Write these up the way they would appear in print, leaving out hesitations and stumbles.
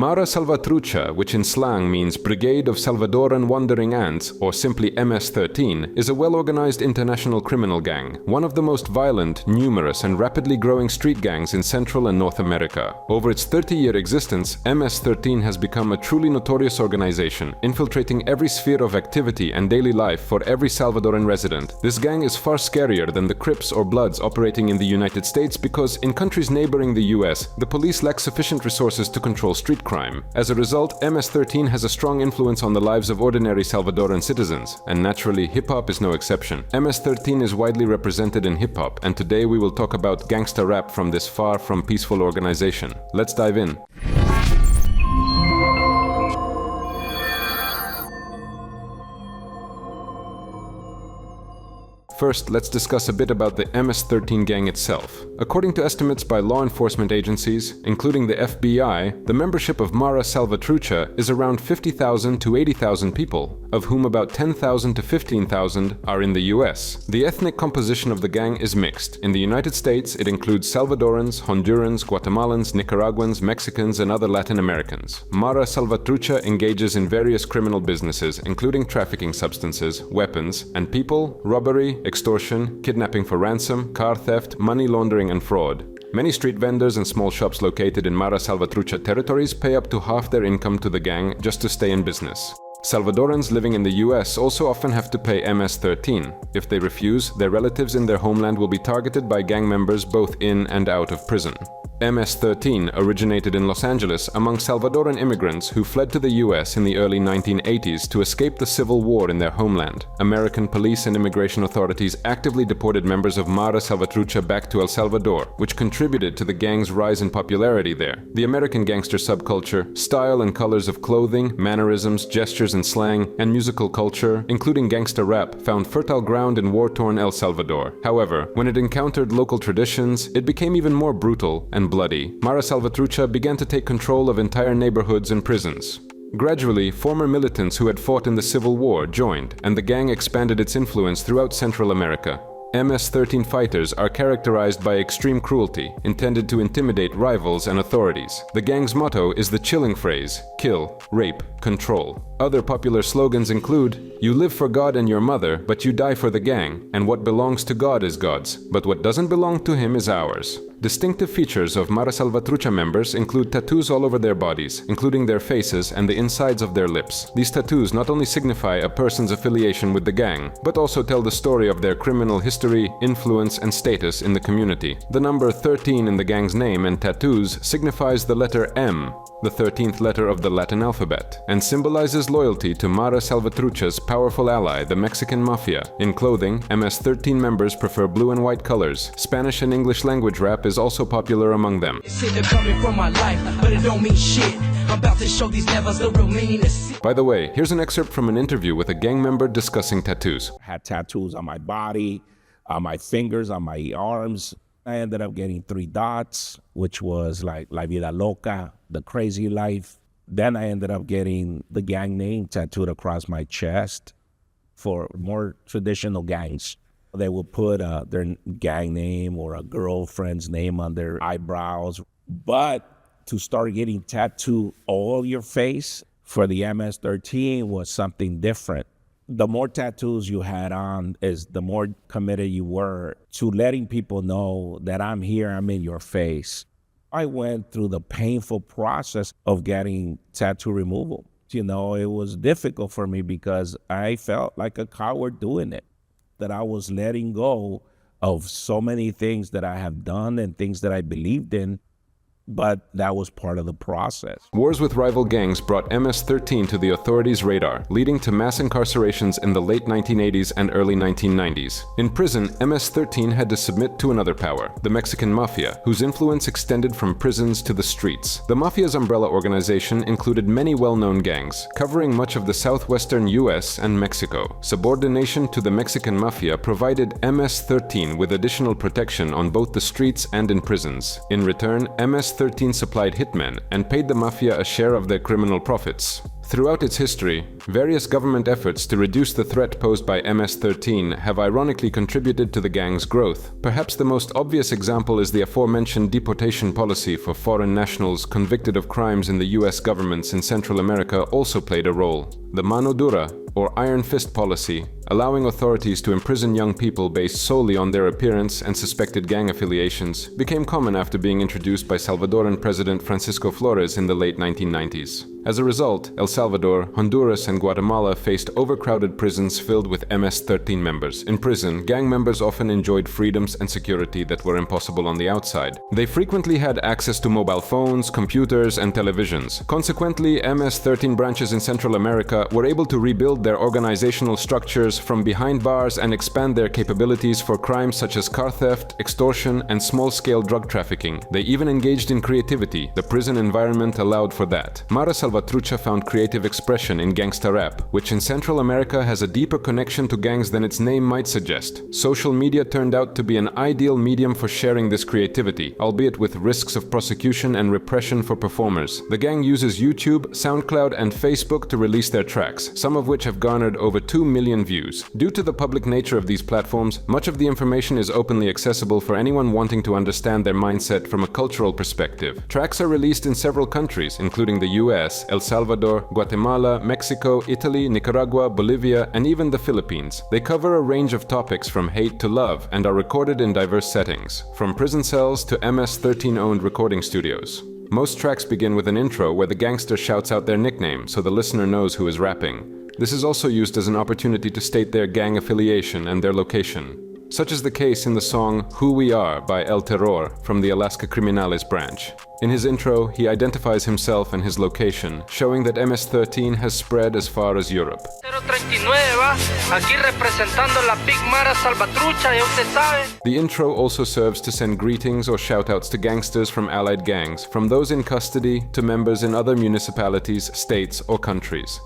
Mara Salvatrucha, which in slang means Brigade of Salvadoran Wandering Ants, or simply MS-13, is a well-organized international criminal gang, one of the most violent, numerous, and rapidly growing street gangs in Central and North America. Over its 30-year existence, MS-13 has become a truly notorious organization, infiltrating every sphere of activity and daily life for every Salvadoran resident. This gang is far scarier than the Crips or Bloods operating in the United States because, in countries neighboring the US, the police lack sufficient resources to control street crime. As a result, MS-13 has a strong influence on the lives of ordinary Salvadoran citizens, and naturally, hip-hop is no exception. MS-13 is widely represented in hip-hop, and today we will talk about gangsta rap from this far from peaceful organization. Let's dive in. First, let's discuss a bit about the MS-13 gang itself. According to estimates by law enforcement agencies, including the FBI, the membership of Mara Salvatrucha is around 50,000 to 80,000 people, of whom about 10,000 to 15,000 are in the US. The ethnic composition of the gang is mixed. In the United States, it includes Salvadorans, Hondurans, Guatemalans, Nicaraguans, Mexicans, and other Latin Americans. Mara Salvatrucha engages in various criminal businesses, including trafficking substances, weapons, and people, robbery, extortion, kidnapping for ransom, car theft, money laundering, and fraud. Many street vendors and small shops located in Mara Salvatrucha territories pay up to half their income to the gang just to stay in business. Salvadorans living in the US also often have to pay MS-13. If they refuse, their relatives in their homeland will be targeted by gang members both in and out of prison. MS-13 originated in Los Angeles among Salvadoran immigrants who fled to the US in the early 1980s to escape the civil war in their homeland. American police and immigration authorities actively deported members of Mara Salvatrucha back to El Salvador, which contributed to the gang's rise in popularity there. The American gangster subculture, style and colors of clothing, mannerisms, gestures and slang, and musical culture, including gangsta rap, found fertile ground in war-torn El Salvador. However, when it encountered local traditions, it became even more brutal and bloody. Mara Salvatrucha began to take control of entire neighborhoods and prisons. Gradually, former militants who had fought in the Civil War joined, and the gang expanded its influence throughout Central America. MS-13 fighters are characterized by extreme cruelty, intended to intimidate rivals and authorities. The gang's motto is the chilling phrase, kill, rape, control. Other popular slogans include, "You live for God and your mother, but you die for the gang, and what belongs to God is God's, but what doesn't belong to him is ours." Distinctive features of Mara Salvatrucha members include tattoos all over their bodies, including their faces and the insides of their lips. These tattoos not only signify a person's affiliation with the gang, but also tell the story of their criminal history, influence, and status in the community. The number 13 in the gang's name and tattoos signifies the letter M, the 13th letter of the Latin alphabet, and symbolizes loyalty to Mara Salvatrucha's powerful ally, the Mexican Mafia. In clothing, MS-13 members prefer blue and white colors. Spanish and English language rap is also popular among them. By the way, here's an excerpt from an interview with a gang member discussing tattoos. I had tattoos on my body, on my fingers, on my arms. I ended up getting 3 dots, which was like La Vida Loca, the crazy life. Then I ended up getting the gang name tattooed across my chest for more traditional gangs. They would put their gang name or a girlfriend's name on their eyebrows. But to start getting tattooed all your face for the MS-13 was something different. The more tattoos you had on is the more committed you were to letting people know that I'm here, I'm in your face. I went through the painful process of getting tattoo removal. You know, it was difficult for me because I felt like a coward doing it, that I was letting go of so many things that I have done and things that I believed in. But that was part of the process. Wars with rival gangs brought MS-13 to the authorities' radar, leading to mass incarcerations in the late 1980s and early 1990s. In prison, MS-13 had to submit to another power, the Mexican Mafia, whose influence extended from prisons to the streets. The Mafia's umbrella organization included many well-known gangs, covering much of the southwestern US and Mexico. Subordination to the Mexican Mafia provided MS-13 with additional protection on both the streets and in prisons. In return, MS-13 supplied hitmen and paid the Mafia a share of their criminal profits. Throughout its history, various government efforts to reduce the threat posed by MS-13 have ironically contributed to the gang's growth. Perhaps the most obvious example is the aforementioned deportation policy for foreign nationals convicted of crimes in the US governments in Central America also played a role. The mano dura, or iron fist policy, allowing authorities to imprison young people based solely on their appearance and suspected gang affiliations, became common after being introduced by Salvadoran President Francisco Flores in the late 1990s. As a result, El Salvador, Honduras, and Guatemala faced overcrowded prisons filled with MS-13 members. In prison, gang members often enjoyed freedoms and security that were impossible on the outside. They frequently had access to mobile phones, computers, and televisions. Consequently, MS-13 branches in Central America were able to rebuild their organizational structures from behind bars and expand their capabilities for crimes such as car theft, extortion, and small-scale drug trafficking. They even engaged in creativity. The prison environment allowed for that. Mara Salvatrucha found creative expression in gangster rap, which in Central America has a deeper connection to gangs than its name might suggest. Social media turned out to be an ideal medium for sharing this creativity, albeit with risks of prosecution and repression for performers. The gang uses YouTube, SoundCloud, and Facebook to release their tracks, some of which have garnered over 2 million views. Due to the public nature of these platforms, much of the information is openly accessible for anyone wanting to understand their mindset from a cultural perspective. Tracks are released in several countries, including the US, El Salvador, Guatemala, Mexico, Italy, Nicaragua, Bolivia, and even the Philippines. They cover a range of topics from hate to love and are recorded in diverse settings, from prison cells to MS-13-owned recording studios. Most tracks begin with an intro where the gangster shouts out their nickname so the listener knows who is rapping. This is also used as an opportunity to state their gang affiliation and their location. Such is the case in the song Who We Are by El Terror from the Alaska Criminales branch. In his intro, he identifies himself and his location, showing that MS-13 has spread as far as Europe. The intro also serves to send greetings or shoutouts to gangsters from allied gangs, from those in custody to members in other municipalities, states, or countries.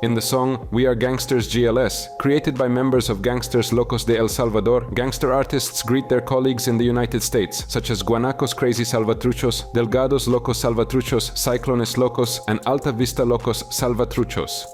In the song We Are Gangsters GLS, created by members of Gangsters Locos de El Salvador, gangster artists greet their colleagues in the United States, such as Guanacos Crazy Salvatruchos, Delgados Locos Salvatruchos, Cyclones Locos, and Alta Vista Locos Salvatruchos.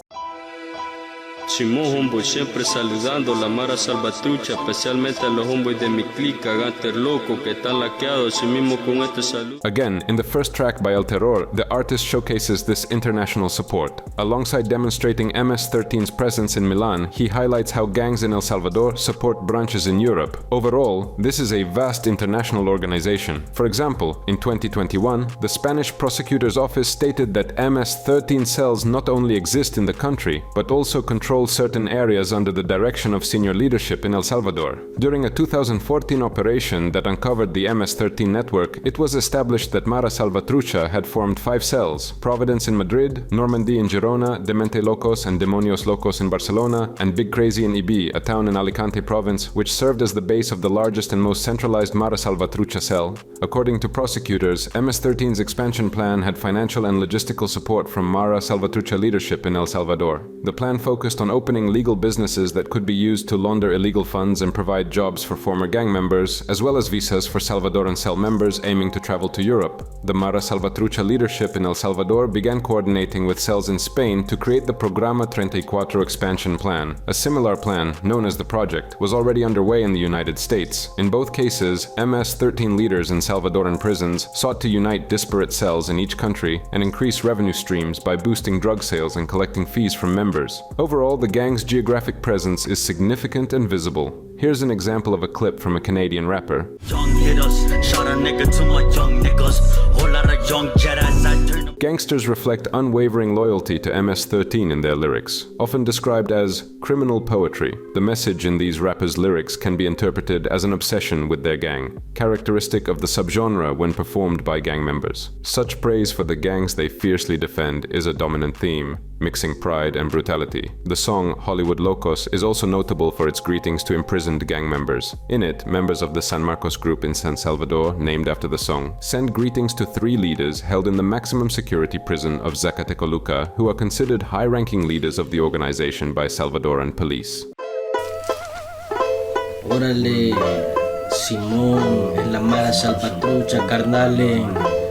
Simón homeboy siempre saludando la Mara Salvatrucha, especialmente a los homeboys de mi clica, Gangster loco que están laqueados, así mismo con este salud. Again, in the first track by El Terror, the artist showcases this international support. Alongside demonstrating MS-13's presence in Milan, he highlights how gangs in El Salvador support branches in Europe. Overall, this is a vast international organization. For example, in 2021, the Spanish prosecutor's office stated that MS-13 cells not only exist in the country, but also control certain areas under the direction of senior leadership in El Salvador. During a 2014 operation that uncovered the MS-13 network, it was established that Mara Salvatrucha had formed 5 cells: Providence in Madrid, Normandy in Girona, Demente Locos and Demonios Locos in Barcelona, and Big Crazy in Ibi, a town in Alicante province, which served as the base of the largest and most centralized Mara Salvatrucha cell. According to prosecutors, MS-13's expansion plan had financial and logistical support from Mara Salvatrucha leadership in El Salvador. The plan focused on opening legal businesses that could be used to launder illegal funds and provide jobs for former gang members, as well as visas for Salvadoran cell members aiming to travel to Europe. The Mara Salvatrucha leadership in El Salvador began coordinating with cells in Spain to create the Programa 34 expansion plan. A similar plan, known as the Project, was already underway in the United States. In both cases, MS-13 leaders in Salvadoran prisons sought to unite disparate cells in each country and increase revenue streams by boosting drug sales and collecting fees from members. Overall, the gang's geographic presence is significant and visible. Here's an example of a clip from a Canadian rapper. Gangsters reflect unwavering loyalty to MS-13 in their lyrics, often described as criminal poetry. The message in these rappers' lyrics can be interpreted as an obsession with their gang, characteristic of the subgenre when performed by gang members. Such praise for the gangs they fiercely defend is a dominant theme, mixing pride and brutality. The song Hollywood Locos is also notable for its greetings to imprisoned gang members. In it, members of the San Marcos group in San Salvador, named after the song, send greetings to 3 leaders held in the maximum security prison of Zacatecoluca, who are considered high-ranking leaders of the organization by Salvadoran police. Órale, Simón, en la Mara Salvatrucha, carnales.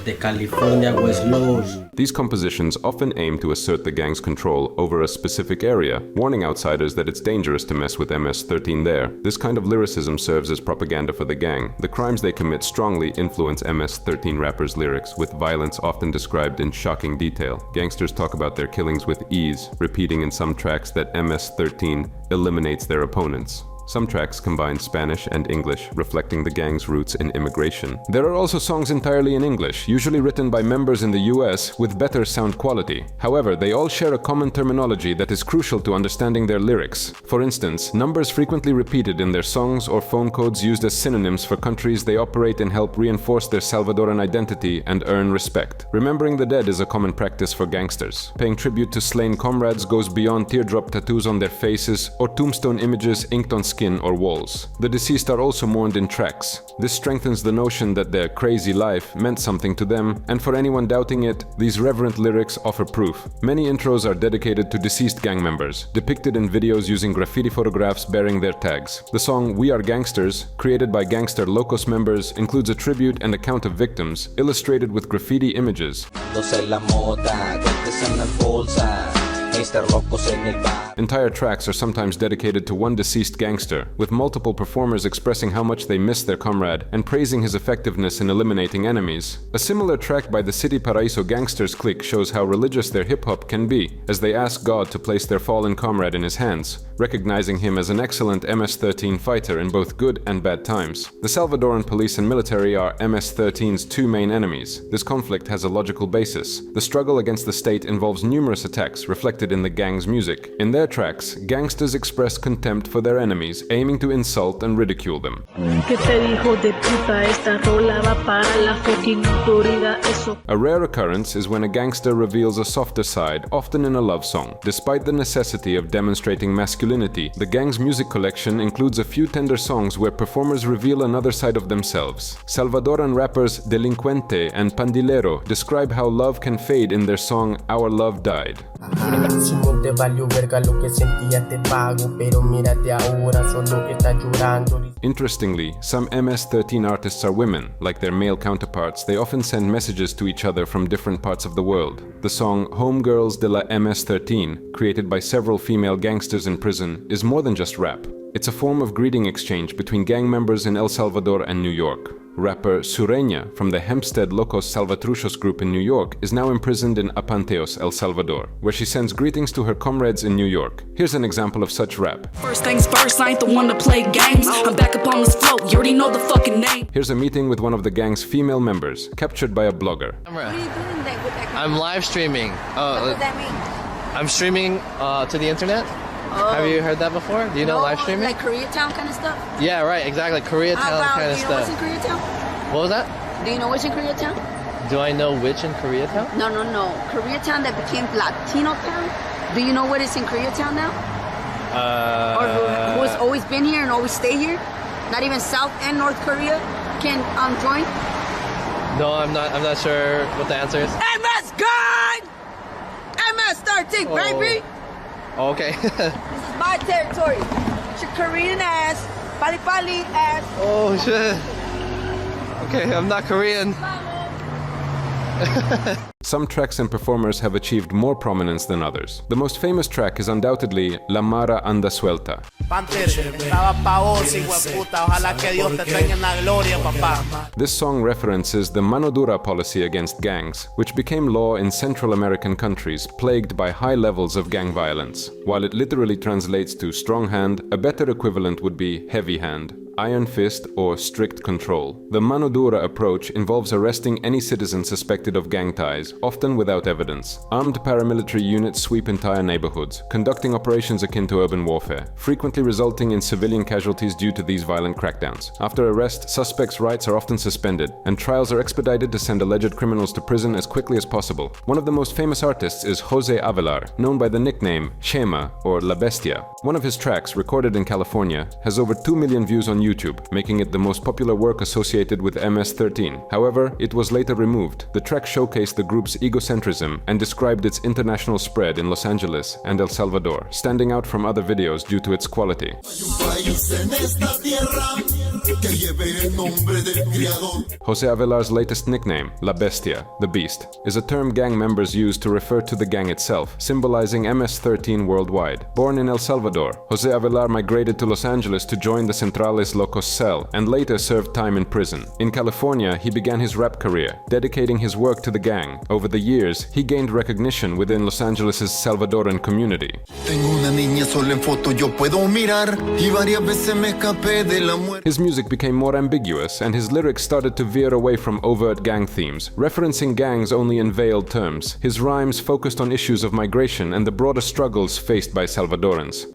desde California, West Los. These compositions often aim to assert the gang's control over a specific area, warning outsiders that it's dangerous to mess with MS-13 there. This kind of lyricism serves as propaganda for the gang. The crimes they commit strongly influence MS-13 rappers' lyrics, with violence often described in shocking detail. Gangsters talk about their killings with ease, repeating in some tracks that MS-13 eliminates their opponents. Some tracks combine Spanish and English, reflecting the gang's roots in immigration. There are also songs entirely in English, usually written by members in the US with better sound quality. However, they all share a common terminology that is crucial to understanding their lyrics. For instance, numbers frequently repeated in their songs or phone codes used as synonyms for countries they operate in help reinforce their Salvadoran identity and earn respect. Remembering the dead is a common practice for gangsters. Paying tribute to slain comrades goes beyond teardrop tattoos on their faces or tombstone images inked on skin or walls. The deceased are also mourned in tracks. This strengthens the notion that their crazy life meant something to them, and for anyone doubting it, these reverent lyrics offer proof. Many intros are dedicated to deceased gang members, depicted in videos using graffiti photographs bearing their tags. The song We Are Gangsters, created by Gangster Locos members, includes a tribute and account of victims, illustrated with graffiti images. Entire tracks are sometimes dedicated to one deceased gangster, with multiple performers expressing how much they miss their comrade and praising his effectiveness in eliminating enemies. A similar track by the City Paraíso Gangsters clique shows how religious their hip-hop can be, as they ask God to place their fallen comrade in his hands, recognizing him as an excellent MS-13 fighter in both good and bad times. The Salvadoran police and military are MS-13's two main enemies. This conflict has a logical basis. The struggle against the state involves numerous attacks reflected in the gang's music. In their tracks, gangsters express contempt for their enemies, aiming to insult and ridicule them. A rare occurrence is when a gangster reveals a softer side, often in a love song. Despite the necessity of demonstrating masculinity, the gang's music collection includes a few tender songs where performers reveal another side of themselves. Salvadoran rappers Delincuente and Pandilero describe how love can fade in their song Our Love Died. Interestingly, some MS-13 artists are women. Like their male counterparts, they often send messages to each other from different parts of the world. The song Homegirls de la MS-13, created by several female gangsters in prison, is more than just rap. It's a form of greeting exchange between gang members in El Salvador and New York. Rapper Sureña from the Hempstead Locos Salvatruchos group in New York is now imprisoned in Apanteos, El Salvador, where she sends greetings to her comrades in New York. Here's an example of such rap. First things first, I ain't the one to play games. I'm back up on this float, you already know the fucking name. Here's a meeting with one of the gang's female members, captured by a blogger. What are you doing with that camera? I'm live streaming. What does that mean? I'm streaming to the internet. Oh. Have you heard that before? Do you know live streaming? Like Koreatown kind of stuff? Yeah, right, exactly. Koreatown kind of stuff. Do you know what's in Koreatown? What was that? Do you know what's in Koreatown? Do I know which in Koreatown? No. Koreatown that became Latino town. Do you know what is in Koreatown now? Or who's always been here and always stay here? Not even South and North Korea can join? No, I'm not sure what the answer is. MS God! MS-13, baby! Okay. This is my territory. It's your Korean ass, pali ass. Oh shit. Okay, I'm not Korean. Some tracks and performers have achieved more prominence than others. The most famous track is undoubtedly La Mara Anda Suelta. This song references the mano dura policy against gangs, which became law in Central American countries plagued by high levels of gang violence. While it literally translates to strong hand, a better equivalent would be heavy hand, iron fist, or strict control. The mano dura approach involves arresting any citizen suspected of gang ties, often without evidence. Armed paramilitary units sweep entire neighborhoods, conducting operations akin to urban warfare, frequently resulting in civilian casualties due to these violent crackdowns. After arrest, suspects' rights are often suspended, and trials are expedited to send alleged criminals to prison as quickly as possible. One of the most famous artists is Jose Avelar, known by the nickname Shema or La Bestia. One of his tracks, recorded in California, has over 2 million views on YouTube, making it the most popular work associated with MS-13. However, it was later removed. The track showcased the group's egocentrism and described its international spread in Los Angeles and El Salvador, standing out from other videos due to its quality. Jose Avelar's latest nickname, La Bestia, the Beast, is a term gang members use to refer to the gang itself, symbolizing MS-13 worldwide. Born in El Salvador, Jose Avelar migrated to Los Angeles to join the Centrales Locos cell and later served time in prison. In California, he began his rap career, dedicating his work to the gang. Over the years, he gained recognition within Los Angeles' Salvadoran community. His music became more ambiguous, and his lyrics started to veer away from overt gang themes, referencing gangs only in veiled terms. His rhymes focused on issues of migration and the broader struggles faced by Salvadorans.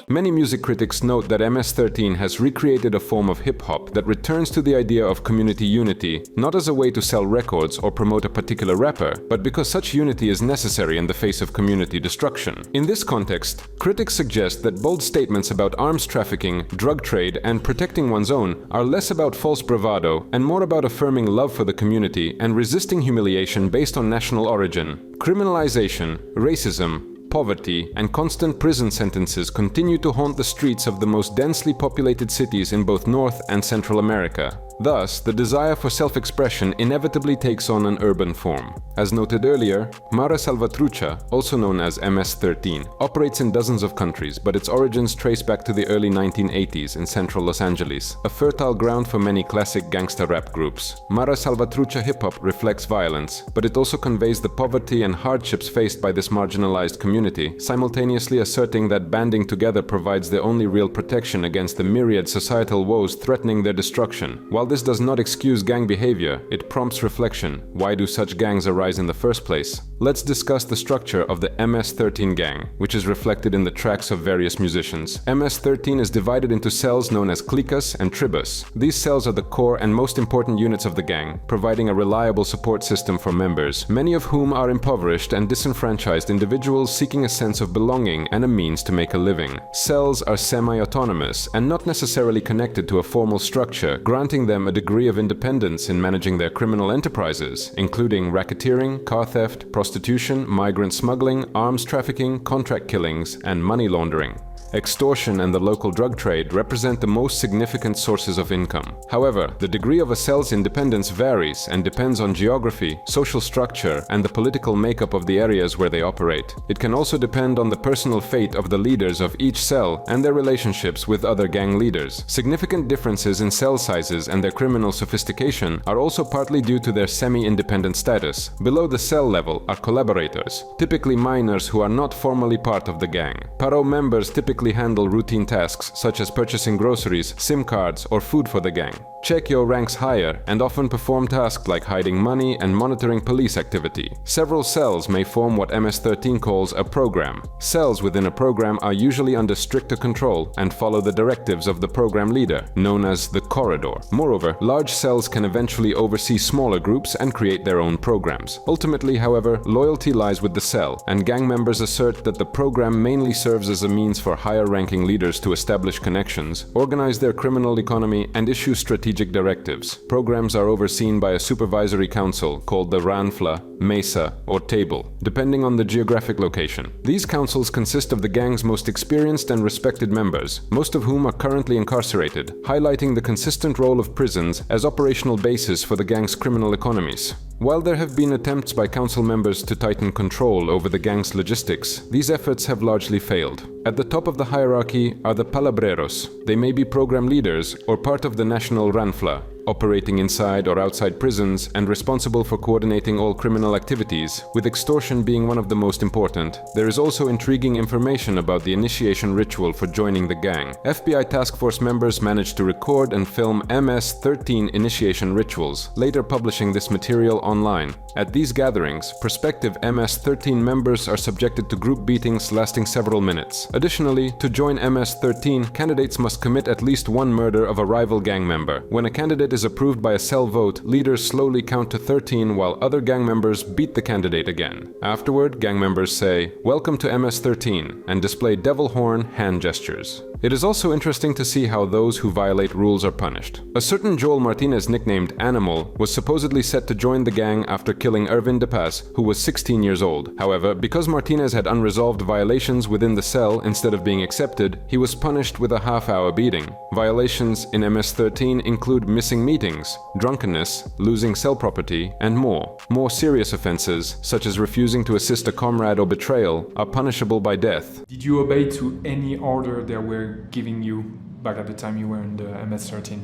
Many music critics note that MS-13 has recreated a form of hip-hop that returns to the idea of community unity, not as a way to sell records or promote a particular rapper, but because such unity is necessary in the face of community destruction. In this context, critics suggest that bold statements about arms trafficking, drug trade, and protecting one's own are less about false bravado and more about affirming love for the community and resisting humiliation based on national origin. Criminalization, racism, poverty, and constant prison sentences continue to haunt the streets of the most densely populated cities in both North and Central America. Thus, the desire for self-expression inevitably takes on an urban form. As noted earlier, Mara Salvatrucha, also known as MS-13, operates in dozens of countries, but its origins trace back to the early 1980s in central Los Angeles, a fertile ground for many classic gangster rap groups. Mara Salvatrucha hip-hop reflects violence, but it also conveys the poverty and hardships faced by this marginalized community, simultaneously asserting that banding together provides the only real protection against the myriad societal woes threatening their destruction. While this does not excuse gang behavior, it prompts reflection. Why do such gangs arise in the first place? Let's discuss the structure of the MS-13 gang, which is reflected in the tracks of various musicians. MS-13 is divided into cells known as cliques and tribus. These cells are the core and most important units of the gang, providing a reliable support system for members, many of whom are impoverished and disenfranchised individuals seeking a sense of belonging and a means to make a living. Cells are semi-autonomous and not necessarily connected to a formal structure, granting them a degree of independence in managing their criminal enterprises, including racketeering, car theft, prostitution, migrant smuggling, arms trafficking, contract killings, and money laundering. Extortion and the local drug trade represent the most significant sources of income. However, the degree of a cell's independence varies and depends on geography, social structure, and the political makeup of the areas where they operate. It can also depend on the personal fate of the leaders of each cell and their relationships with other gang leaders. Significant differences in cell sizes and their criminal sophistication are also partly due to their semi-independent status. Below the cell level are collaborators, typically minors who are not formally part of the gang. Paro members typically handle routine tasks such as purchasing groceries, SIM cards, or food for the gang. Chekyo ranks higher and often perform tasks like hiding money and monitoring police activity. Several cells may form what MS-13 calls a program. Cells within a program are usually under stricter control and follow the directives of the program leader, known as the corridor. Moreover, large cells can eventually oversee smaller groups and create their own programs. Ultimately, however, loyalty lies with the cell, and gang members assert that the program mainly serves as a means for higher-ranking leaders to establish connections, organize their criminal economy, and issue strategic directives. Programs are overseen by a supervisory council called the Ranfla, Mesa, or Table, depending on the geographic location. These councils consist of the gang's most experienced and respected members, most of whom are currently incarcerated, highlighting the consistent role of prisons as operational basis for the gang's criminal economies. While there have been attempts by council members to tighten control over the gang's logistics, these efforts have largely failed. At the top of the hierarchy are the palabreros. They may be program leaders or part of the national Ranfla, operating inside or outside prisons and responsible for coordinating all criminal activities, with extortion being one of the most important. There is also intriguing information about the initiation ritual for joining the gang. FBI task force members managed to record and film MS-13 initiation rituals, later publishing this material online. At these gatherings, prospective MS-13 members are subjected to group beatings lasting several minutes. Additionally, to join MS-13, candidates must commit at least one murder of a rival gang member. When a candidate is is approved by a cell vote, leaders slowly count to 13 while other gang members beat the candidate again. Afterward, gang members say, "Welcome to MS-13," and display devil horn hand gestures. It is also interesting to see how those who violate rules are punished. A certain Joel Martinez, nicknamed Animal, was supposedly set to join the gang after killing Ervin De Paz, who was 16 years old. However, because Martinez had unresolved violations within the cell instead of being accepted, he was punished with a half-hour beating. Violations in MS-13 include missing meetings, drunkenness, losing cell property, and more. More serious offenses, such as refusing to assist a comrade or betrayal, are punishable by death. Did you obey to any order they were giving you back at the time you were in the MS-13?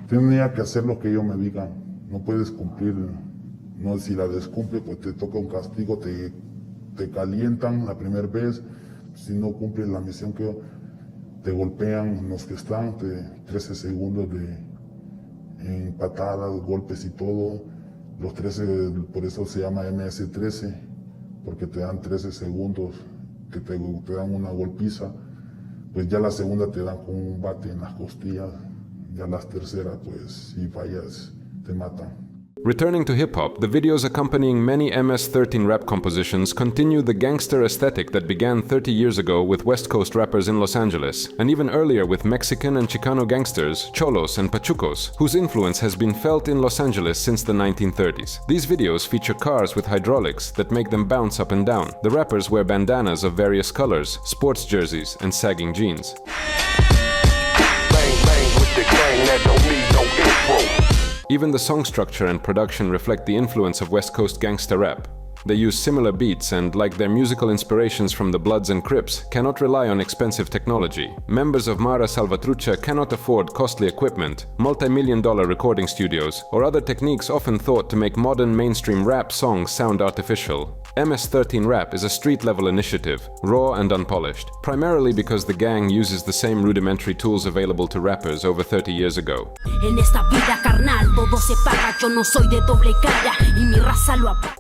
Tenía que hacer lo que ellos me digan. No puedes cumplir. No, si la descumple, pues te toca un castigo, te calientan la primera vez. Si no cumples la misión que te golpean los que están, 13 segundos en patadas, golpes y todo. Los 13, por eso se llama MS-13, porque te dan 13 segundos que te dan una golpiza. Pues ya la segunda te dan con un bate en las costillas, ya las terceras, pues si fallas, te matan. Returning to hip-hop, the videos accompanying many MS-13 rap compositions continue the gangster aesthetic that began 30 years ago with West Coast rappers in Los Angeles, and even earlier with Mexican and Chicano gangsters, cholos and pachucos, whose influence has been felt in Los Angeles since the 1930s. These videos feature cars with hydraulics that make them bounce up and down. The rappers wear bandanas of various colors, sports jerseys, and sagging jeans. Bang, bang with the gang that don't need no intro. Even the song structure and production reflect the influence of West Coast gangsta rap. They use similar beats and, like their musical inspirations from the Bloods and Crips, cannot rely on expensive technology. Members of Mara Salvatrucha cannot afford costly equipment, multi-million-dollar recording studios, or other techniques often thought to make modern mainstream rap songs sound artificial. MS-13 rap is a street-level initiative, raw and unpolished, primarily because the gang uses the same rudimentary tools available to rappers over 30 years ago.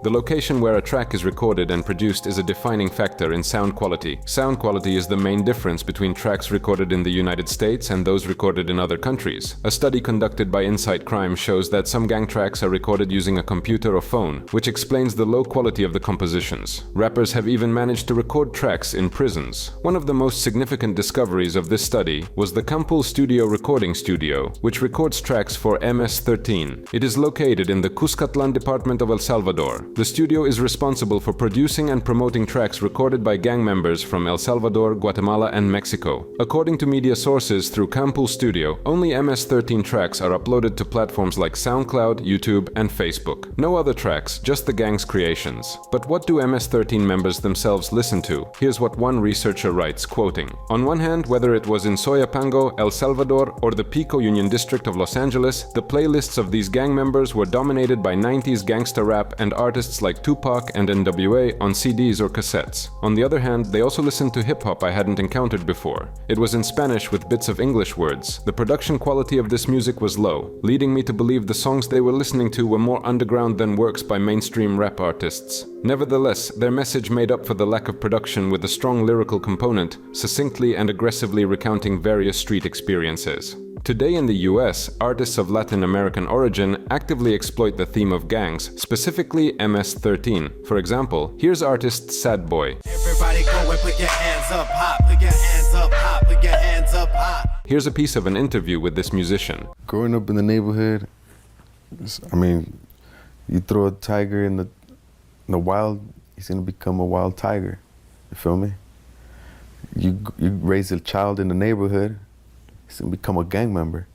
The location where a track is recorded and produced is a defining factor in sound quality. Sound quality is the main difference between tracks recorded in the United States and those recorded in other countries. A study conducted by Insight Crime shows that some gang tracks are recorded using a computer or phone, which explains the low quality of the compositions. Rappers have even managed to record tracks in prisons. One of the most significant discoveries of this study was the Campul Studio Recording Studio, which records tracks for MS-13. It is located in the Cuscatlan department of El Salvador. The studio is responsible for producing and promoting tracks recorded by gang members from El Salvador, Guatemala, and Mexico. According to media sources through Campul Studio, only MS-13 tracks are uploaded to platforms like SoundCloud, YouTube, and Facebook. No other tracks, just the gang's creations. But what do MS-13 members themselves listen to? Here's what one researcher writes, quoting, "On one hand, whether it was in Soyapango, El Salvador, or the Pico Union District of Los Angeles, the playlists of these gang members were dominated by 90s gangsta rap and artists like Tupac and NWA on CDs or cassettes. On the other hand, they also listened to hip-hop I hadn't encountered before. It was in Spanish with bits of English words. The production quality of this music was low, leading me to believe the songs they were listening to were more underground than works by mainstream rap artists. Nevertheless, their message made up for the lack of production with a strong lyrical component, succinctly and aggressively recounting various street experiences." Today in the US, artists of Latin American origin actively exploit the theme of gangs, specifically MS-13. For example, here's artist SADBOY. Everybody go and put your hands up high, put your hands up high, put your hands up high. Here's a piece of an interview with this musician. Growing up in the neighborhood, I mean, you throw a tiger in the wild, he's gonna become a wild tiger. You feel me? You raise a child in the neighborhood, he's gonna become a gang member.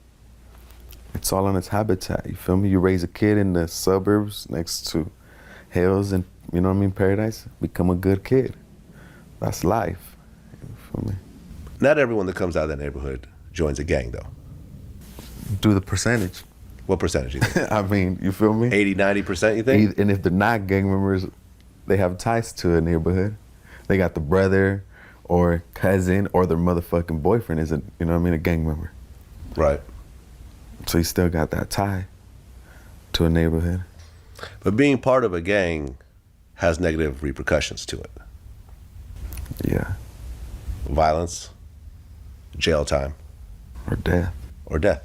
It's all on its habitat, you feel me? You raise a kid in the suburbs next to hills and, you know what I mean, paradise, become a good kid. That's life, you feel me? Not everyone that comes out of that neighborhood joins a gang, though. Do the percentage. What percentage you think? I mean, you feel me? 80, 90%, you think? And if they're not gang members, they have ties to a neighborhood. They got the brother or cousin or their motherfucking boyfriend is a, you know what I mean, a gang member. Right. So you still got that tie to a neighborhood. But being part of a gang has negative repercussions to it. Yeah. Violence, jail time. Or death. Or death.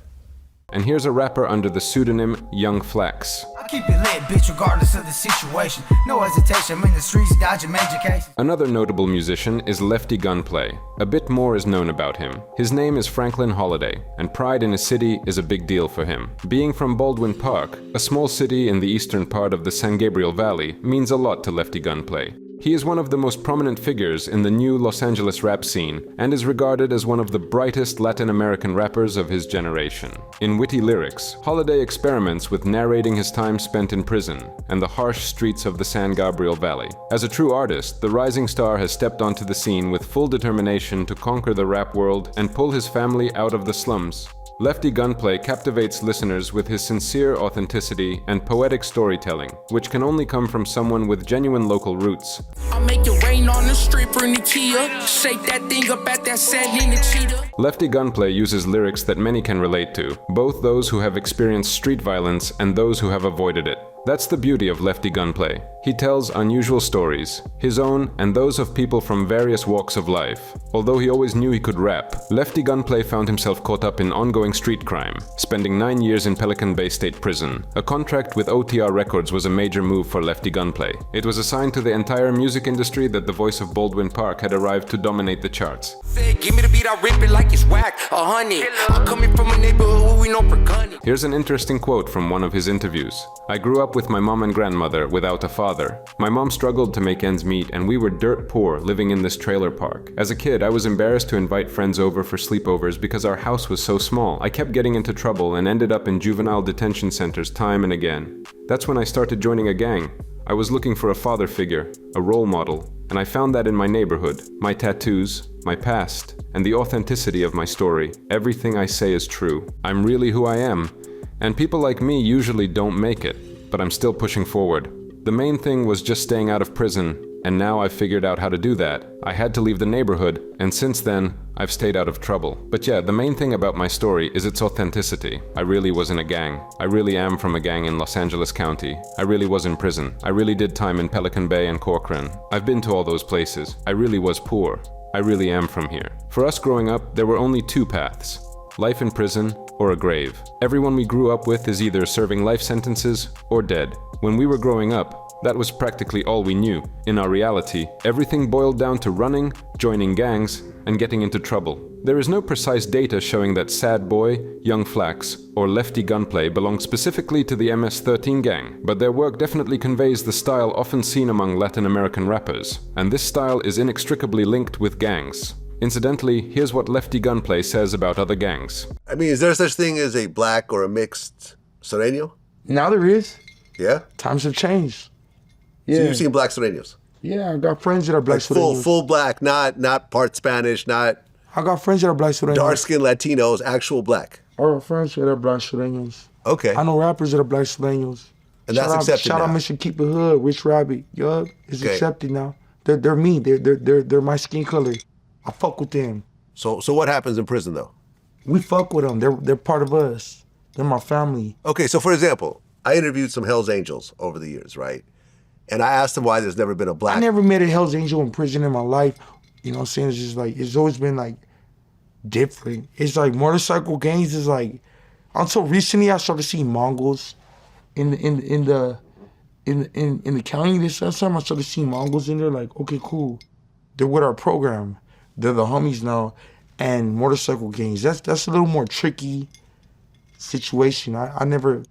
And here's a rapper under the pseudonym Young Flax. I keep it lit, bitch, regardless of the situation. No hesitation, I'm in the streets dodging major cases. Another notable musician is Lefty Gunplay. A bit more is known about him. His name is Franklin Holiday, and pride in his city is a big deal for him. Being from Baldwin Park, a small city in the eastern part of the San Gabriel Valley, means a lot to Lefty Gunplay. He is one of the most prominent figures in the new Los Angeles rap scene and is regarded as one of the brightest Latin American rappers of his generation. In witty lyrics, Holiday experiments with narrating his time spent in prison and the harsh streets of the San Gabriel Valley. As a true artist, the rising star has stepped onto the scene with full determination to conquer the rap world and pull his family out of the slums. Lefty Gunplay captivates listeners with his sincere authenticity and poetic storytelling, which can only come from someone with genuine local roots. I'll make it rain on the street for Nikia. Shake that thing up at that sand in the cheetah. Lefty Gunplay uses lyrics that many can relate to, both those who have experienced street violence and those who have avoided it. That's the beauty of Lefty Gunplay. He tells unusual stories, his own and those of people from various walks of life. Although he always knew he could rap, Lefty Gunplay found himself caught up in ongoing street crime, spending 9 years in Pelican Bay State Prison. A contract with OTR Records was a major move for Lefty Gunplay. It was a sign to the entire music industry that the voice of Baldwin Park had arrived to dominate the charts. Give me the beat, I rip it like it's whack, 100. I'm coming from a neighborhood where we know for gunning. Here's an interesting quote from one of his interviews. I grew up with my mom and grandmother without a father. My mom struggled to make ends meet and we were dirt poor living in this trailer park. As a kid, I was embarrassed to invite friends over for sleepovers because our house was so small. I kept getting into trouble and ended up in juvenile detention centers time and again. That's when I started joining a gang. I was looking for a father figure, a role model, and I found that in my neighborhood, my tattoos, my past, and the authenticity of my story. Everything I say is true. I'm really who I am, and people like me usually don't make it, but I'm still pushing forward. The main thing was just staying out of prison, and now I've figured out how to do that. I had to leave the neighborhood, and since then, I've stayed out of trouble. But yeah, the main thing about my story is its authenticity. I really was in a gang. I really am from a gang in Los Angeles County. I really was in prison. I really did time in Pelican Bay and Corcoran. I've been to all those places. I really was poor. I really am from here. For us growing up, there were only two paths: life in prison or a grave. Everyone we grew up with is either serving life sentences or dead. When we were growing up, that was practically all we knew. In our reality, everything boiled down to running, joining gangs, and getting into trouble. There is no precise data showing that SADBOY, Young Flax, or Lefty Gunplay belong specifically to the MS-13 gang, but their work definitely conveys the style often seen among Latin American rappers, and this style is inextricably linked with gangs. Incidentally, here's what Lefty Gunplay says about other gangs. I mean, is there such thing as a black or a mixed Sureño? Now there is. Yeah? Times have changed. Yeah. So you've seen black Sureños? Yeah, I got friends that are black Sureños. Full black, not part Spanish, not... I got friends that are black Sureños. Dark-skinned Latinos, actual black. I got friends that are black Sureños. Okay. I know rappers that are black Sureños. And that's accepted Shout now. out Mr. Keep It Hood, Rich Rabbit. Yup, it's accepted now. They're me. They're my skin color. I fuck with them. So what happens in prison, though? We fuck with them. They're part of us. They're my family. Okay, so for example, I interviewed some Hells Angels over the years, right? And I asked them why there's never been a black... I never met a Hells Angel in prison in my life. You know what I'm saying? It's just like, it's always been like different. It's like motorcycle gangs is like, until recently I started seeing Mongols in the county. This time I started seeing Mongols in there, like, okay, cool. They're with our program. They're the homies now. And motorcycle gangs, that's a little more tricky situation. I never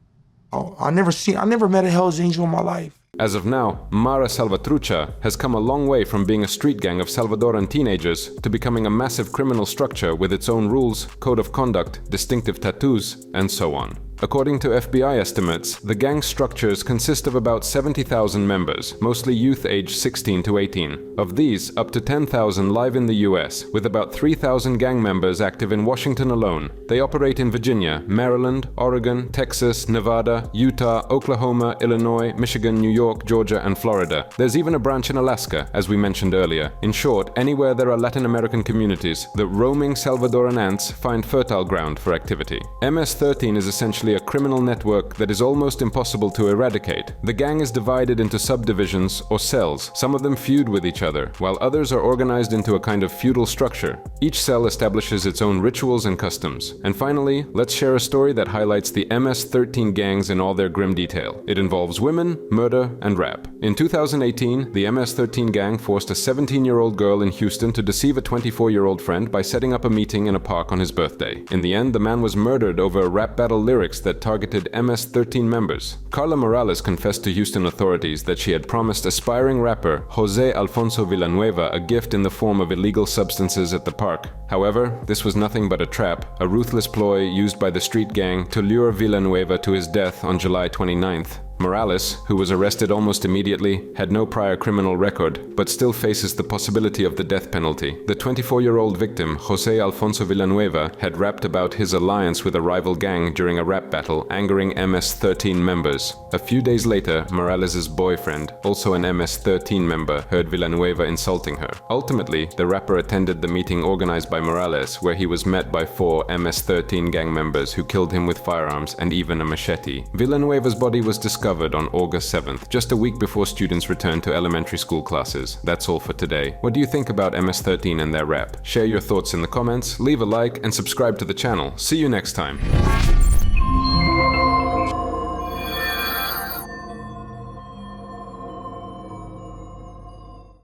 met a Hells Angel in my life. As of now, Mara Salvatrucha has come a long way from being a street gang of Salvadoran teenagers to becoming a massive criminal structure with its own rules, code of conduct, distinctive tattoos, and so on. According to FBI estimates, the gang structures consist of about 70,000 members, mostly youth aged 16 to 18. Of these, up to 10,000 live in the US, with about 3,000 gang members active in Washington alone. They operate in Virginia, Maryland, Oregon, Texas, Nevada, Utah, Oklahoma, Illinois, Michigan, New York, Georgia, and Florida. There's even a branch in Alaska, as we mentioned earlier. In short, anywhere there are Latin American communities, the roaming Salvadoran ants find fertile ground for activity. MS-13 is essentially essentially a criminal network that is almost impossible to eradicate. The gang is divided into subdivisions or cells. Some of them feud with each other, while others are organized into a kind of feudal structure. Each cell establishes its own rituals and customs. And finally, let's share a story that highlights the MS-13 gangs in all their grim detail. It involves women, murder, and rap. In 2018, the MS-13 gang forced a 17-year-old girl in Houston to deceive a 24-year-old friend by setting up a meeting in a park on his birthday. In the end, the man was murdered over a rap battle lyrics that targeted MS-13 members. Carla Morales confessed to Houston authorities that she had promised aspiring rapper Jose Alfonso Villanueva a gift in the form of illegal substances at the park. However, this was nothing but a trap, a ruthless ploy used by the street gang to lure Villanueva to his death on July 29th. Morales, who was arrested almost immediately, had no prior criminal record, but still faces the possibility of the death penalty. The 24-year-old victim, Jose Alfonso Villanueva, had rapped about his alliance with a rival gang during a rap battle, angering MS-13 members. A few days later, Morales' boyfriend, also an MS-13 member, heard Villanueva insulting her. Ultimately, the rapper attended the meeting organized by Morales, where he was met by 4 MS-13 gang members who killed him with firearms and even a machete. Villanueva's body was discovered on August 7th, just a week before students returned to elementary school classes. That's all for today. What do you think about MS-13 and their rap? Share your thoughts in the comments, leave a like, and subscribe to the channel. See you next time.